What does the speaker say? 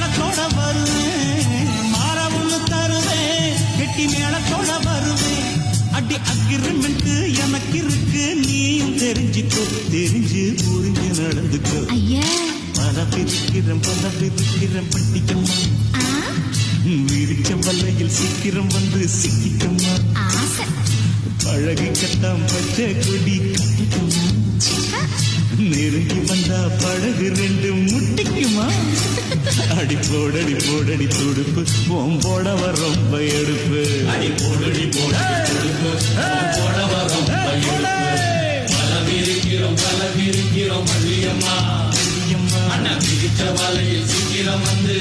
தாளத்தோட வருவேன், மாற ஒண்ணு தருவேன், கெட்டி மேளத்தோட வருவேன். அடி அக்ரிமெண்ட் எனக்கு இருக்கு, நீயும் தெரிஞ்சுக்கோ, தெரிஞ்சு புரிஞ்சு நடந்துக்கோ. பல பிரிக்கிறேன் பட்டிக்கம்மா, விரிச்ச வல்லையில் சீக்கிரம் வந்து சிக்கிக்கம்மா. பழகிக்கத்தான் பச்சை கொடி கட்டிக்கம்மா, நெருங்கி வந்தா பழகு ரெண்டு முட்டிக்குமா. அடி போடடி துடுப்பு, போடவ ரொம்ப எடுப்பு. அடி போடடி துடுப்பு, போடவ ரொம்ப எடுப்பு. பலவிருக்கிறோம் மல்லியம்மா, அண்ணா பிடிச்ச வலையில் சீக்கிரம் வந்து